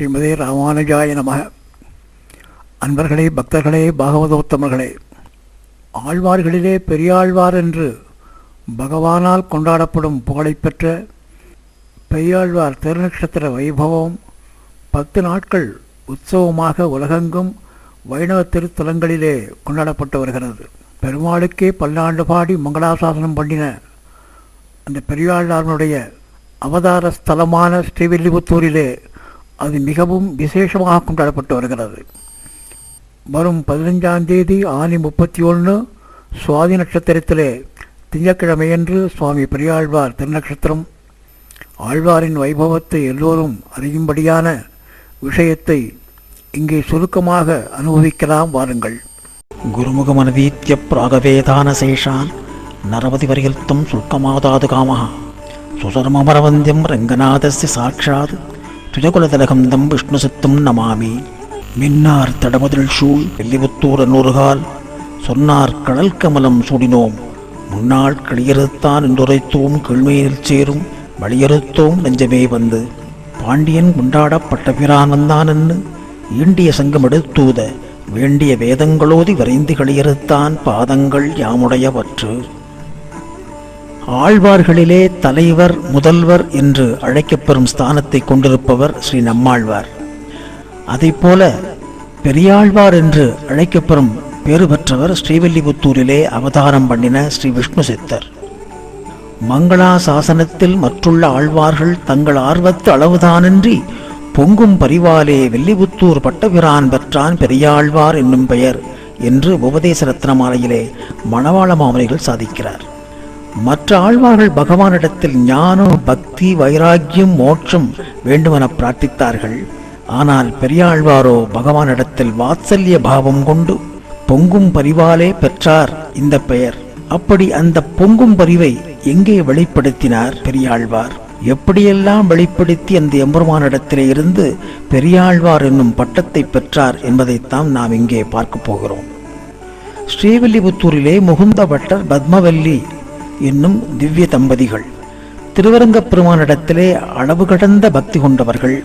ஸ்ரீமதே ராமானுஜாய நமः. அன்பர்களே, பக்தர்களே, பாகவதோத்தமர்களே, ஆழ்வார்களிலே பெரியாழ்வார் என்று பகவானால் கொண்டாடப்படும் புகழைப்பெற்ற பெரியாழ்வார் திருநக்ஷத்திர வைபவம் 10 நாட்கள் உற்சவமாக உலகெங்கும் வைணவ திருத்தலங்களிலே கொண்டாடப்பட்டு வருகிறது. பெருமாளுக்கே பல்லாண்டு பாடி மங்களாசாசனம் பண்ணின அந்த பெரியாழ்வாரனுடைய அவதார ஸ்தலமான ஸ்ரீவில்லிபுத்தூரிலே அது மிகவும் விசேஷமாக கொண்டாடப்பட்டு வருகிறது. வரும் 15ஆம் தேதி ஆனி 31 சுவாதி நட்சத்திரத்திலே திங்கட்கிழமையன்று சுவாமி பெரியாழ்வார் திருநக்ஷத்திரம். ஆழ்வாரின் வைபவத்தை எல்லோரும் அறியும்படியான விஷயத்தை இங்கே சுருக்கமாக அனுபவிக்கலாம், வாருங்கள். குருமுகமனதீத்ய பிராகவேதான சேஷான் நரவதி வரிகல்த்தம் சுல்கமாதாது காமஹா சுசரமரவந்தியம் ரங்கநாதஸ்ய சாட்சாத் துஜகுலதலகந்தம் விஷ்ணுசித்தம் நமாமி. மின்னார் தடமதில் சூழ் வெள்ளிபுத்தூர் நூறுகால் சொன்னார் கடல் கமலம் சூடினோம் முன்னாள் களியறுத்தான் என்றுரைத்தோம் கீழ்மையில் சேரும் வழியறுத்தோம் நெஞ்சமே வந்து பாண்டியன் கொண்டாடப்பட்ட பிரான் வந்தானன்னு ஈண்டிய சங்கம் எடுத்தூத வேண்டிய வேதங்களோதி வரைந்து களியறுத்தான் பாதங்கள் யாமுடையவற்று. ஆழ்வார்களிலே தலைவர் முதல்வர் என்று அழைக்கப்பெறும் ஸ்தானத்தை கொண்டிருப்பவர் ஸ்ரீ நம்மாழ்வார். அதைப்போல பெரியாழ்வார் என்று அழைக்கப்பெறும் பேறு பெற்றவர் ஸ்ரீவில்லிபுத்தூரிலே அவதாரம் பண்ணின ஸ்ரீ விஷ்ணு சித்தர். மங்களா சாசனத்தில் மற்றுள்ள ஆழ்வார்கள் தங்கள் ஆர்வத்து அளவுதானின்றி பொங்கும் பரிவாலே வில்லிபுத்தூர் பட்டபிரான் பெற்றான் பெரியாழ்வார் என்னும் பெயர் என்று உபதேச ரத்னமாலையிலே மணவாள மாமனிகள் சாதிக்கிறார். மற்ற ஆழ்வார்கள் பகவானிடத்தில் ஞானம், பக்தி, வைராக்கியம், மோட்சம் வேண்டுமென பிரார்த்தித்தார்கள். ஆனால் பெரியாழ்வாரோ பகவானிடத்தில் வாத்சல்ய பாவம் கொண்டு பொங்கும் பரிவாலே பெற்றார் இந்த பெயர். அப்படி அந்த பொங்கும் பரிவை எங்கே வெளிப்படுத்தினார் பெரியாழ்வார்? எப்படியெல்லாம் வெளிப்படுத்தி அந்த எம்பெருமானிடத்திலே இருந்து பெரியாழ்வார் என்னும் பட்டத்தை பெற்றார் என்பதைத்தான் நாம் இங்கே பார்க்க போகிறோம். ஸ்ரீவில்லிபுத்தூரிலே முகுந்த பட்டர், பத்மவல்லி என்னும் திவ்ய தம்பதிகள் திருவரங்கப் பெருமானிடத்திலே அளவு கடந்த பக்தி கொண்டவர்கள்.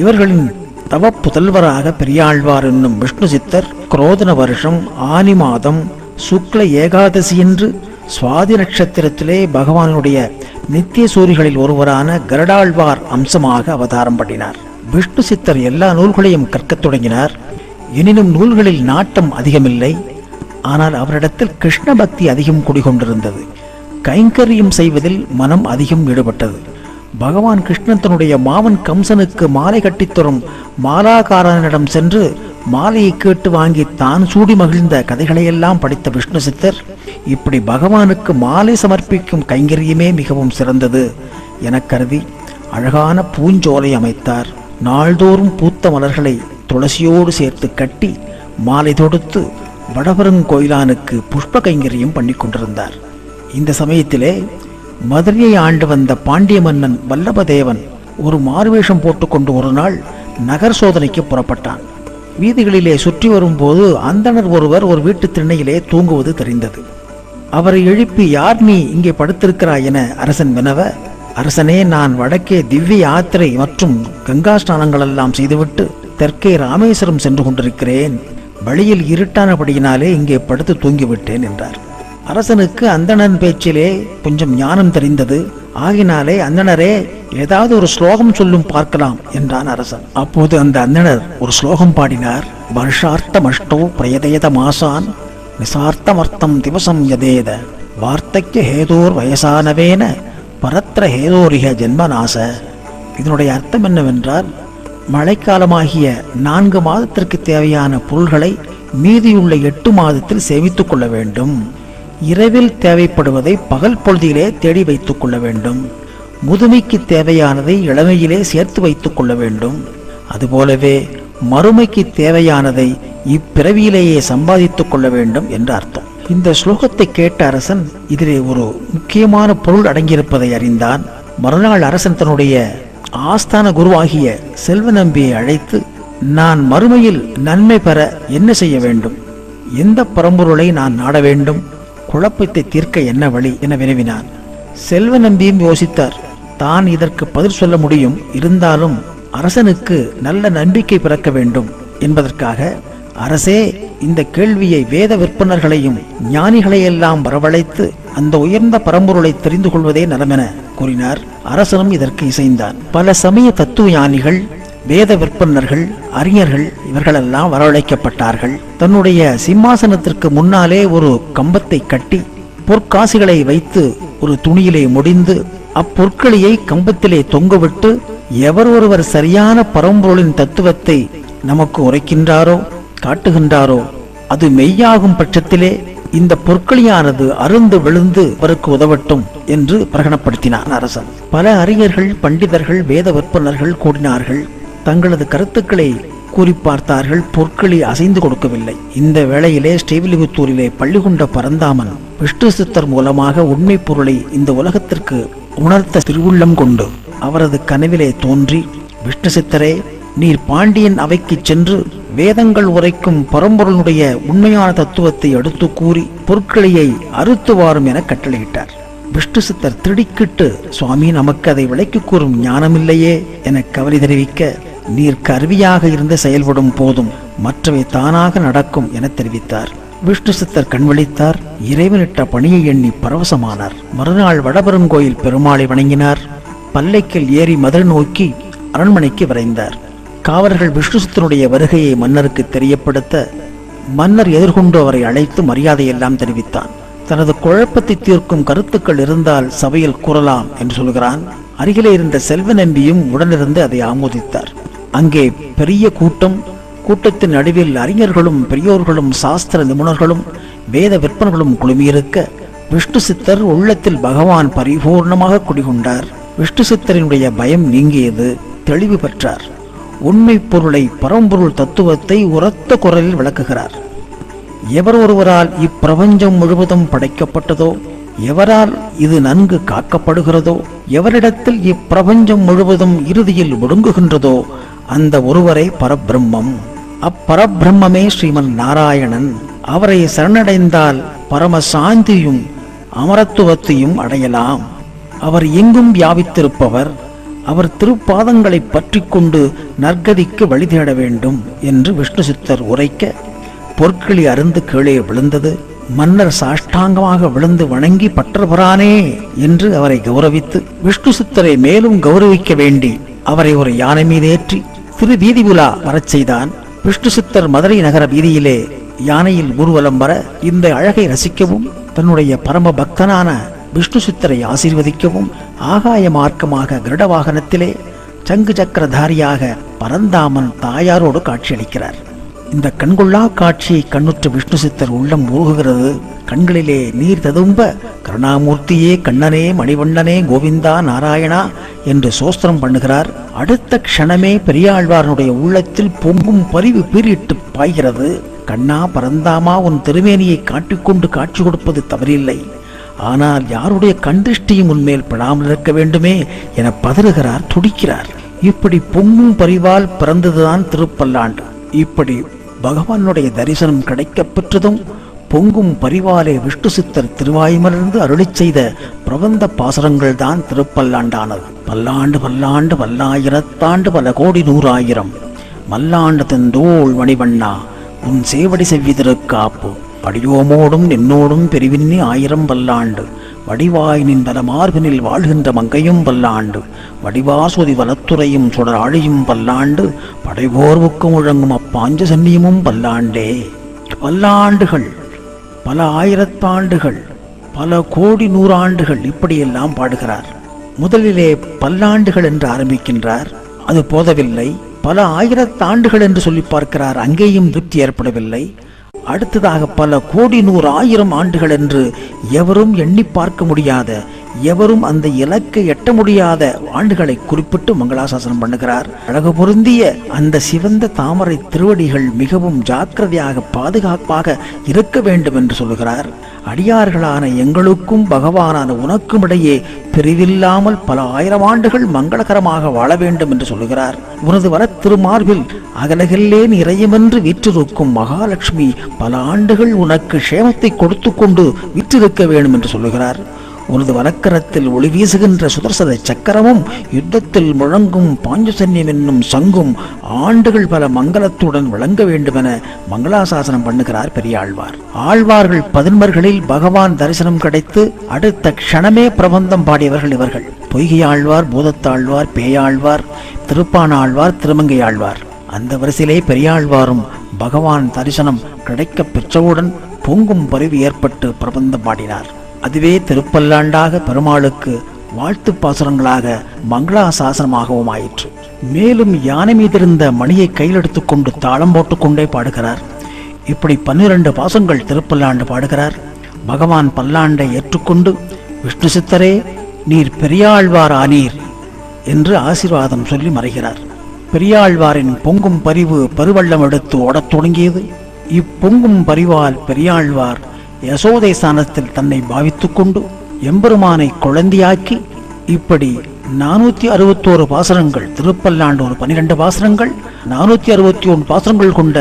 இவர்களின் தவ புதல்வராக பெரியாழ்வார் என்னும் விஷ்ணு சித்தர் குரோதன வருஷம் ஆனி மாதம் சுக்ல ஏகாதசி என்று சுவாதி நட்சத்திரத்திலே பகவானுடைய நித்திய சூரிகளில் ஒருவரான கருடாழ்வார் அம்சமாக அவதாரம் பண்ணினார். விஷ்ணு சித்தர் எல்லா நூல்களையும் கற்கத் தொடங்கினார். எனினும் நூல்களில் நாட்டம் அதிகமில்லை. ஆனால் அவரிடத்தில் கிருஷ்ண பக்தி அதிகம் குடிகொண்டிருந்தது. கைங்கரியம் செய்வதில் மனம் அதிகம் ஈடுபட்டது. பகவான் கிருஷ்ணன் தன்னுடைய மாவன் கம்சனுக்கு மாலை கட்டித்தரும் மாலாகாரனிடம் சென்று மாலையை கேட்டு வாங்கி தான் சூடி மகிழ்ந்த கதைகளையெல்லாம் படித்த விஷ்ணு சித்தர் இப்படி பகவானுக்கு மாலை சமர்ப்பிக்கும் கைங்கரியமே மிகவும் சிறந்தது என கருதி அழகான பூஞ்சோலை அமைத்தார். நாள்தோறும் பூத்த மலர்களை துளசியோடு சேர்த்து கட்டி மாலை தொடுத்து வடபெருங்கோயிலானுக்கு புஷ்ப கைங்கரியம் பண்ணி கொண்டிருந்தார். இந்த சமயத்திலே மதுரையை ஆண்டு வந்த பாண்டிய மன்னன் வல்லபதேவன் ஒரு மாறுவேஷம் போட்டுக்கொண்டு ஒரு நாள் நகர் சோதனைக்கு புறப்பட்டான். வீதிகளிலே சுற்றி வரும்போது அந்தணர் ஒருவர் ஒரு வீட்டு திண்ணையிலே தூங்குவது தெரிந்தது. அவரை எழுப்பி, யார் நீ இங்கே படுத்திருக்கிறாய் என அரசன் வினவ, அரசனே, நான் வடக்கே திவ்ய யாத்திரை மற்றும் கங்கா ஸ்நானங்களெல்லாம் செய்துவிட்டு தெற்கே ராமேஸ்வரம் சென்று கொண்டிருக்கிறேன். வழியில் இருட்டானபடியினாலே இங்கே படுத்து தூங்கிவிட்டேன் என்றார். அரசனுக்கு அந்தணன் பேச்சிலே கொஞ்சம் ஞானம் தெரிந்தது. ஆகினாலே, அந்தணரே, ஏதாவது ஒரு ஸ்லோகம் சொல்லும் பார்க்கலாம் என்றான் அரசன். அப்போது அந்த அந்தணர் ஒரு ஸ்லோகம் பாடினார். வருஷார்த்தமஷ்டோ பிரயதேத மாசான் நிசார்த்தமர்த்தம் திவசம் யதேத வார்த்தைக்கு ஹேதோர் வயசானவேன பரத்ர ஹேதோரிக ஜென்மநாச. இதனுடைய அர்த்தம் என்னவென்றால், மழைக்காலமாகிய 4 மாதத்திற்கு தேவையான பொருள்களை மீதியுள்ள 8 மாதத்தில் சேமித்துக் கொள்ள வேண்டும். இரவில் தேவைப்படுவதை பகல் பொழுதிலே தேடி வைத்துக் கொள்ள வேண்டும். முதுமைக்கு தேவையானதை இளமையிலே சேர்த்து வைத்துக் கொள்ள வேண்டும். அதுபோலவே மறுமைக்கு தேவையானதை இப்பிறவியிலேயே சம்பாதித்துக் கொள்ள வேண்டும் என்று அர்த்தம். இந்த ஸ்லோகத்தை கேட்ட அரசன் இதிலே ஒரு முக்கியமான பொருள் அடங்கியிருப்பதை அறிந்தான். மறுநாள் அரசன் தன்னுடைய ஆஸ்தான குருவாகிய செல்வ நம்பியை அழைத்து, நான் மறுமையில் நன்மை பெற என்ன செய்ய வேண்டும்? எந்த பரம்பொருளை நான் நாட வேண்டும்? குழப்பத்தை தீர்க்க என்ன வழி என வினவினான். செல்வ நம்பியும் யோசித்தார். தான் இதற்கு பதில் சொல்ல முடியும், இருந்தாலும் அரசனுக்கு நல்ல நம்பிக்கை பிறக்க வேண்டும் என்பதற்காக, அரசே, இந்த கேள்வியை வேத விற்பனர்களையும் ஞானிகளையெல்லாம் வரவழைத்து அந்த உயர்ந்த பரம்பொருளை தெரிந்து கொள்வதே நலமென கூறினார். அரசனும் இதற்கு இசைந்தான். பல சமய தத்துவ ஞானிகள், வேத விற்பனர்கள், அறிஞர்கள் இவர்களெல்லாம் வரவழைக்கப்பட்டார்கள். தன்னுடைய சிம்மாசனத்திற்கு முன்னாலே ஒரு கம்பத்தை கட்டி பொற்காசுகளை வைத்து ஒரு துணியிலே முடிந்து அப்பொற்களியை கம்பத்திலே தொங்கவிட்டு, எவர் ஒருவர் சரியான பரம்பொருளின் தத்துவத்தை நமக்கு உரைக்கின்றாரோ, காட்டுகின்றாரோ, அது மெய்யாகும் பட்சத்திலே இந்த பொற்களியானது அருந்து விழுந்து அவருக்கு உதவட்டும் என்று பிரகடனப்படுத்தினார் அரசன். பல அறிஞர்கள், பண்டிதர்கள், வேத விற்பனர்கள் கூடினார்கள். தங்களது கருத்துக்களை கூறி பார்த்தார்கள். பொற்களி அசைந்து கொடுக்கவில்லை. இந்த வேளையிலே ஸ்ரீவில்லிபுத்தூரிலே பள்ளி கொண்ட பரந்தாமன் விஷ்ணு சித்தர் மூலமாக உண்மை பொருளை இந்த உலகத்திற்கு உணர்த்த திருவுள்ளம் கொண்டு அவரது கனவிலே தோன்றி, விஷ்ணு சித்தரே, நீர் பாண்டியன் அவைக்கு சென்று வேதங்கள் உரைக்கும் பரம்பொருளுடைய உண்மையான தத்துவத்தை எடுத்து கூறி பொற்களியை அறுத்து வாரும் என கட்டளையிட்டார். விஷ்ணு சித்தர் திடுக்கிட்டு, சுவாமி, நமக்கு அதை விளக்கி கூறும் ஞானமில்லையே என கவலை தெரிவிக்க, நீர் கருவியாக இருந்து செயல்படும் போதும் மற்றவை தானாக நடக்கும் என தெரிவித்தார். விஷ்ணு சித்தர் கண்விழித்தார். இறைவனிட்ட பணியை எண்ணி பரவசமானார். மறுநாள் வடபெருங்கோயில் பெருமாளை வணங்கினார். பல்லைக்கில் ஏறி மதுரை நோக்கி அரண்மனைக்கு விரைந்தார். காவலர்கள் விஷ்ணு சித்தனுடைய வருகையை மன்னருக்கு தெரியப்படுத்த, மன்னர் எதிர்கொண்டு அவரை அழைத்து மரியாதையெல்லாம் தெரிவித்தான். தனது குழப்பத்தை தீர்க்கும் கருத்துக்கள் இருந்தால் சபையில் கூறலாம் என்று சொல்கிறான். அருகிலே இருந்த செல்வ நம்பியும் உடனிருந்து அதை ஆமோதித்தார். அங்கே பெரிய கூட்டம். கூட்டத்தின் நடுவில் அறிஞர்களும் பெரியோர்களும் சாஸ்திர நிபுணர்களும் வேத விற்பனர்களும் குழுமியிருக்க, விஷ்ணு சித்தர் உள்ளத்தில் பகவான் பரிபூர்ணமாக குடிகொண்டார். விஷ்ணு சித்தரினுடைய பயம் நீங்கியது. தெளிவு பெற்றார். உண்மை பொருளை, பரம்பொருள் தத்துவத்தை உரத்த குரலில் விளக்குகிறார். எவர் ஒருவரால் இப்பிரபஞ்சம் முழுவதும் படைக்கப்பட்டதோ, எவரால் இது நன்கு காக்கப்படுகிறதோ, எவரிடத்தில் இப்பிரபஞ்சம் முழுவதும் இறுதியில் ஒடுங்குகின்றதோ, அந்த ஒருவரை பரபிரம்மம். அப்பரபிரம்மே ஸ்ரீமன் நாராயணன். அவரை சரணடைந்தால் பரமசாந்தியும் அமரத்துவத்தையும் அடையலாம். அவர் எங்கும் வியாபித்திருப்பவர். அவர் திருப்பாதங்களை பற்றி கொண்டு நற்கதிக்கு வழி தேட வேண்டும் என்று விஷ்ணு சித்தர் உரைக்க, பொற்களி அருந்து கீழே விழுந்தது. மன்னர் சாஷ்டாங்கமாக விழுந்து வணங்கி, பற்றபரானே என்று அவரை கௌரவித்து, விஷ்ணு சித்தரை மேலும் கௌரவிக்க வேண்டி அவரை ஒரு யானை மீதேற்றி திரு வீதி உலா வரச் செய்தான். விஷ்ணு சித்தர் மதுரை நகர வீதியிலே யானையில் ஊர்வலம் வர, இந்த அழகை ரசிக்கவும், தன்னுடைய பரம பக்தனான விஷ்ணு சித்தரை ஆசீர்வதிக்கவும் ஆகாய மார்க்கமாக கருட வாகனத்திலே சங்கு சக்கரதாரியாக பரந்தாமன் தாயாரோடு காட்சியளிக்கிறார். இந்த கண்கொள்ளா காட்சியை கண்ணுற்ற விஷ்ணு சித்தர் உள்ளம் உருகுகிறது. கண்களிலே நீர் ததும்ப, கருணாமூர்த்தியே, கண்ணனே, மணிவண்ணனே, கோவிந்தா, நாராயணா என்று சோஸ்திரம் பண்ணுகிறார். அடுத்த க்ஷணமே பெரியாழ்வாரனுடைய உள்ளத்தில் பொங்கும் பரிவு பீரிட்டு பாய்கிறது. கண்ணா, பரந்தாமா, உன் திருமேனியை காட்டிக்கொண்டு காட்சி கொடுப்பது தவறில்லை. ஆனால் யாருடைய கண்திஷ்டியும் உன்மேல் படாமல் இருக்க வேண்டுமே என பதறுகிறார், துடிக்கிறார். இப்படி பொங்கும் பரிவால் பிறந்ததுதான் திருப்பல்லாண்டு. இப்படி பகவானுடைய தரிசனம் கிடைக்கப் பெற்றதும் பொங்கும் பரிவாலே விஷ்ணு சித்தர் திருவாய்மலர்ந்து அருளிச் செய்த பிரபந்த பாசுரங்கள் தான் திருப்பல்லாண்டானது. பல்லாண்டு பல்லாண்டு பல்லாயிரத்தாண்டு பல கோடி நூறாயிரம் மல்லாண்டு தந்தோள் மணிவண்ணா உன் சேவடி செவ்வி திருக்காப்பு படியோமோடும் நின்னோடும் பெருவின்னி ஆயிரம் பல்லாண்டு வடிவாய் நின் பல மார்பினில் வாழ்கின்ற மங்கையும் பல்லாண்டு வடிவாசுதி வலத்துறையும் சுடர் ஆழியும் பல்லாண்டு படைபோர்வுக்கும் முழங்கும் அப்பாஞ்ச சன்னியமும் பல்லாண்டே. பல்லாண்டுகள், பல ஆயிரத்தாண்டுகள், பல கோடி நூறாண்டுகள் இப்படியெல்லாம் பாடுகிறார். முதலிலே பல்லாண்டுகள் என்று ஆரம்பிக்கின்றார். அது போதவில்லை. பல ஆயிரத்தாண்டுகள் என்று சொல்லி பார்க்கிறார். அங்கேயும் திருப்தி ஏற்படவில்லை. அடுத்ததாக பல கோடி நூறு ஆயிரம் ஆண்டுகள் என்று எவரும் எண்ணி பார்க்க முடியாத, எவரும் அந்த இலக்கை எட்ட முடியாத ஆண்டுகளை குறிப்பிட்டு மங்களாசாசனம் பண்ணுகிறார். அழகு பொருந்திய அந்த சிவந்த தாமரை திருவடிகள் மிகவும் ஜாக்கிரதையாக பாதுகாப்பாக இருக்க வேண்டும் என்று சொல்லுகிறார். அடியார்களான எங்களுக்கும் பகவானான உனக்கும் இடையே பிரிவில்லாமல் பல ஆயிரம் ஆண்டுகள் மங்களகரமாக வாழ வேண்டும் என்று சொல்லுகிறார். உனது வர திருமார்பில் அகலகில்லே நிறையமென்று வீற்றிருக்கும் மகாலட்சுமி பல ஆண்டுகள் உனக்கு க்ஷேமத்தை கொடுத்து கொண்டு வீற்றிருக்க வேண்டும் என்று சொல்லுகிறார். உனது வலக்கரத்தில் ஒளி வீசுகின்ற சுதர்சன சக்கரமும் யுத்தத்தில் முழங்கும் பாஞ்சசன்யம் என்னும் சங்கும் ஆண்டுகள் பல மங்களத்துடன் விளங்க வேண்டுமென மங்களாசாசனம் பண்ணுகிறார் பெரியாழ்வார். ஆழ்வார்கள் 11 பகவான் தரிசனம் கிடைத்து அடுத்த க்ஷணமே பிரபந்தம் பாடியவர்கள் இவர்கள். பொய்கை ஆழ்வார், பூதத்தாழ்வார், பேயாழ்வார், திருப்பானாழ்வார், திருமங்கை ஆழ்வார். அந்த வரிசையிலே பெரியாழ்வாரும் பகவான் தரிசனம் கிடைக்க பெற்றவுடன் பொங்கும் பரிவு ஏற்பட்டு பிரபந்தம் பாடினார். அதுவே திருப்பல்லாண்டாக பெருமாளுக்கு வாழ்த்து பாசுரங்களாக மங்களாசாசனமாகவும் ஆயிற்று. மேலும் யானை மீதிருந்த மணியை கையில் எடுத்துக்கொண்டு தாளம் போட்டுக்கொண்டே பாடுகிறார். இப்படி 12 பாசங்கள் திருப்பல்லாண்டு பாடுகிறார். பகவான் பல்லாண்டை ஏற்றுக்கொண்டு விஷ்ணு சித்தரே நீர் பெரியாழ்வார் ஆனீர் என்று ஆசீர்வாதம் சொல்லி மறைகிறார். பெரியாழ்வாரின் பொங்கும் பரிவு பெருவள்ளம் எடுத்து ஓடத் தொடங்கியது. இப்பொங்கும் பரிவால் பெரியாழ்வார் யசோதை ஸ்தானத்தில் தன்னை பாவித்துக் கொண்டு எம்பெருமானை குழந்தையாக்கி இப்படி 461 பாசுரங்கள், திருப்பல்லாண்டு ஒரு 12 பாசுரங்கள், 461 பாசுரங்கள் கொண்ட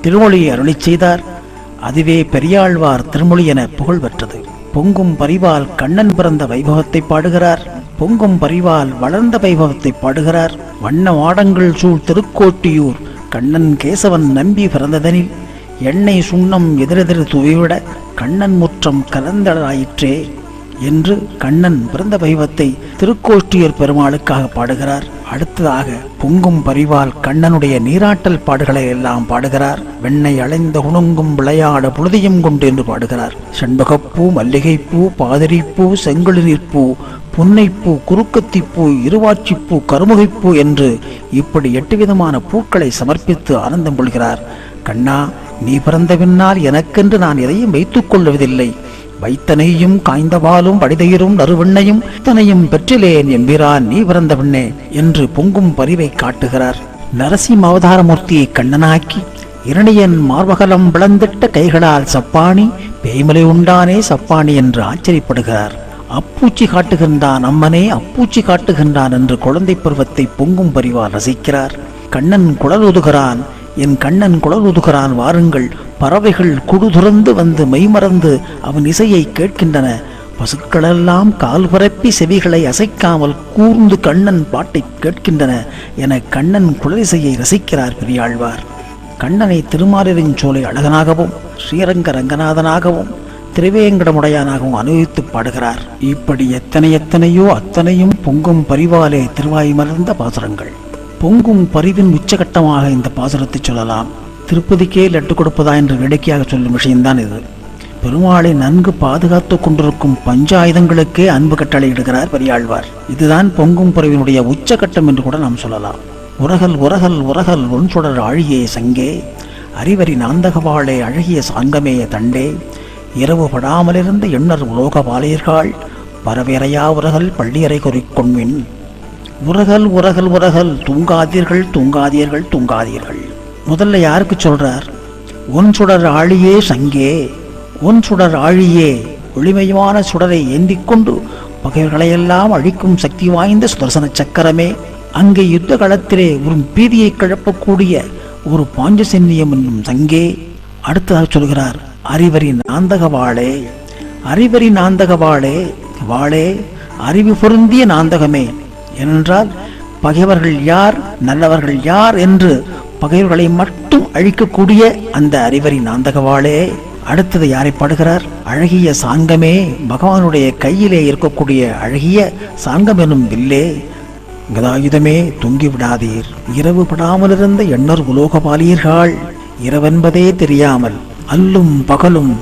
திருமொழியை அருளி செய்தார். அதுவே பெரியாழ்வார் திருமொழி என புகழ் பெற்றது. பொங்கும் பரிவால் கண்ணன் பிறந்த வைபவத்தை பாடுகிறார். பொங்கும் பரிவால் வளர்ந்த வைபவத்தை பாடுகிறார். வண்ண மாடங்கள் சூழ் திருக்கோட்டியூர் கண்ணன் கேசவன் நம்பி பிறந்ததனில் எண்ணெய் சுண்ணம் எதிரெதிர் துவிவிட கண்ணன் முற்றம் கலந்தளாயிற்றே என்று கண்ணன் பிறந்த வைபவத்தை திருக்கோஷ்டியூர் பெருமாளுக்காக பாடுகிறார். அடுத்ததாக பொங்கும் பரிவால் கண்ணனுடைய நீராட்டல் பாடுகளை எல்லாம் பாடுகிறார். வெண்ணை அலைந்த குணுங்கும் விளையாட புழுதியும் கொண்டு என்று பாடுகிறார். செண்பகப்பூ, மல்லிகைப்பூ, பாதிரிப்பூ, செங்குளிர்ப்பூ, புன்னைப்பூ, குறுக்கத்திப்பூ, இருவாட்சிப்பூ, கருமுகைப்பூ என்று இப்படி 8 விதமான பூக்களை சமர்ப்பித்து ஆனந்தம் கொள்கிறார். கண்ணா, நீ பிறந்த பின்னால் எனக்கென்று நான் எதையும் வைத்துக் கொள்வதில்லை. வைத்தனையும் காய்ந்தவாலும் வடிதயிரும் நறுவெண்ணையும் இத்தனையும் பெற்றிலேன் எம்பிரான் நீ பிறந்த பின்னே என்று பொங்கும் பரிவை காட்டுகிறார். நரசிம்ம அவதாரமூர்த்தியை கண்ணனாக்கி இரணியன் மார்பகலம் விளந்திட்ட கைகளால் சப்பாணி பேய்மலை உண்டானே சப்பாணி என்று ஆச்சரியப்படுகிறார். அப்பூச்சி காட்டுகின்றான் அம்மனே, அப்பூச்சி காட்டுகின்றான் என்று குழந்தை பருவத்தை பொங்கும் பரிவால் ரசிக்கிறார். கண்ணன் குழல் ஊதுகிறான், என் கண்ணன் குழல் ஊதுகிறான் வாருங்கள். பறவைகள் குடு துறந்து வந்து மெய்மறந்து அவன் இசையை கேட்கின்றன. பசுக்களெல்லாம் கால் பரப்பி செவிகளை அசைக்காமல் கூர்ந்து கண்ணன் பாட்டை கேட்கின்றன என கண்ணன் குழலிசையை ரசிக்கிறார் பெரியாழ்வார். கண்ணனை திருமாலிருஞ்சோலை அழகனாகவும் ஸ்ரீரங்க ரங்கநாதனாகவும் திருவேங்கடமுடையானாகவும் அனுபவித்து பாடுகிறார். இப்படி எத்தனையோ அத்தனையும் பொங்கும் பரிவாலே திருவாய் மலர்ந்த பாசுரங்கள். பொங்கும் பரிவின் உச்சகட்டமாக இந்த பாசுரத்தை சொல்லலாம். திருப்பதிக்கே லட்டு கொடுப்பதா என்று வேடிக்கையாக சொல்லும் விஷயம்தான் இது. பெருமாளை நன்கு பாதுகாத்து கொண்டிருக்கும் பஞ்சாயுதங்களுக்கே அன்பு கட்டளை இடுகிறார் பெரியாழ்வார். இதுதான் பொங்கும் பரிவினுடைய உச்சகட்டம் என்று கூட நாம் சொல்லலாம். உரகல் உரகல் உரகல் ஒன்சுடர் ஆழியே சங்கே, அறிவரி நாந்தகவாளே அழகிய சாங்கமே தண்டே, இரவு படாமலிருந்த எண்ணர் உலோக வாலியர்கள் பரவேறையா உரகல் பள்ளியறை குறிக்கொண்மின். உரகல் உரகல் உரகல், தூங்காதீர்கள் தூங்காதீர்கள் தூங்காதீர்கள். முதல்ல யாருக்கு சொல்றார்? ஒன் சுடர் ஆழியே சங்கே, ஒன் சுடர் ஆழியே, ஒளிமயமான சுடரை ஏந்திக்கொண்டு பகைவர்களையெல்லாம் அழிக்கும் சக்தி வாய்ந்த சுதர்சன சக்கரமே, அங்கே யுத்த களத்திலே ஒரு பீதியை கிளப்பக்கூடிய ஒரு பாஞ்சசன்யம் என்னும் சங்கே. அடுத்ததாக சொல்கிறார், அறிவரி நாந்தக வாளே, அறிவரி நாந்தக வாளே, வாளே அறிவு பொருந்திய நாந்தகமே. ஏனென்றால் பகைவர்கள் யார் நல்லவர்கள் யார் என்று பகைவர்களை மட்டும் அழிக்கக்கூடிய அந்த அறிவரி நாந்தகவாளே. அடுத்தது யாரை பாடுகிறார்? அழகிய சாங்கமே, பகவானுடைய கையிலே இருக்கக்கூடிய அழகிய சாங்கம் எனும் வில்லே, கதாயுதமே தொங்கி விடாதீர். இரவு படாமலிருந்த எண்ணர் உலோகபாலியர்கள், இரவென்பதே தெரியாமல் அல்லும் பகலும்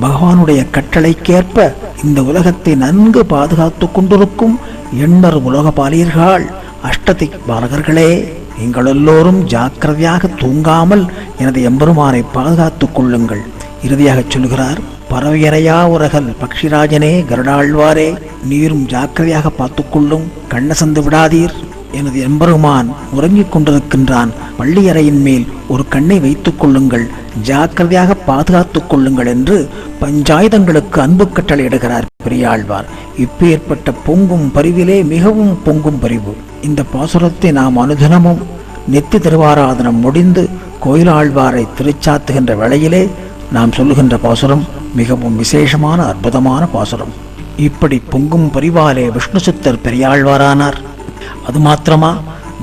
பகவானுடைய கட்டளைக்கேற்ப இந்த உலகத்தை நன்கு பாதுகாத்து கொண்டிருக்கும் எண்ணர் உலோகபாலியர்கள், அஷ்டதிக் பாலகர்களே, நீங்கள் எல்லோரும் ஜாக்கிரதையாக தூங்காமல் எனது எம்பெருமானை பாதுகாத்துக் கொள்ளுங்கள். இறுதியாக சொல்கிறார், பறவையறையா உரகல் பக்ஷிராஜனே கருடாழ்வாரே, நீரும் ஜாக்கிரதையாக பார்த்துக்கொள்ளும், கண்ணசந்து விடாதீர். எனது எம்பெருமான் உறங்கிக் கொண்டிருக்கின்றான், பள்ளியறையின் மேல் ஒரு கண்ணை வைத்துக் கொள்ளுங்கள், ஜாக்கிரதையாக பாதுகாத்துக் கொள்ளுங்கள் என்று பஞ்சாயுதங்களுக்கு அன்பு கட்டளையிடுகிறார் பெரியாழ்வார். இப்பேற்பட்ட பொங்கும் பரிவிலே மிகவும் பொங்கும் பரிவு. இந்த பாசுரத்தை நாம் அனுதினமும் நித்திய திருவாராதனம் முடிந்து கோயிலாழ்வாரை திருச்சாத்துகின்ற வேளையிலே நாம் சொல்லுகின்ற பாசுரம் மிகவும் விசேஷமான அற்புதமான பாசுரம். இப்படி பொங்கும் பரிவாலே விஷ்ணு சித்தர் பெரியாழ்வாரானார். அது மாத்திரமா,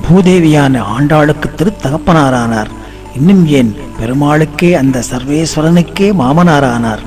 பூதேவியான ஆண்டாளுக்கு திருத்தகப்பனாரானார். இன்னும் ஏன், பெருமாளுக்கே, அந்த சர்வேஸ்வரனுக்கே மாமனாரானார்.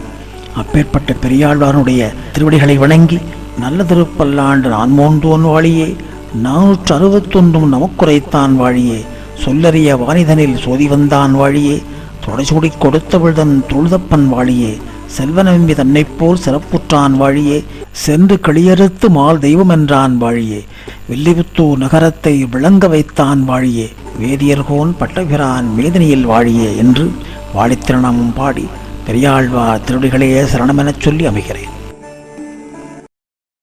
அப்பேற்பட்ட பெரியாழ்வாருடைய திருவடிகளை வணங்கி நல்ல திருப்பல்லாண்டு நான் மோந்தோன் வாழியே, 461 நமக்குரைத்தான் வாழியே, சொல்லறிய வானிதனில் சோதி வந்தான் வாழியே, தொடைசூடி கொடுத்தவிழ்தன் தொழுதப்பன் வாழியே, செல்வநம்பி தன்னைப் போல் சிறப்புற்றான் வாழியே, சென்று களியறுத்து மால் தெய்வம் என்றான் வாழியே, வில்லிபுத்தூர் நகரத்தை விளங்க வைத்தான் வாழியே, வேதியர்கோன் பட்டபிரான் மேதினியில் வாழியே என்று வாழித்திருநாமம் பாடி பெரியாழ்வார் திருவடிகளையே சரணமெனச் சொல்லி அமைகிறேன்.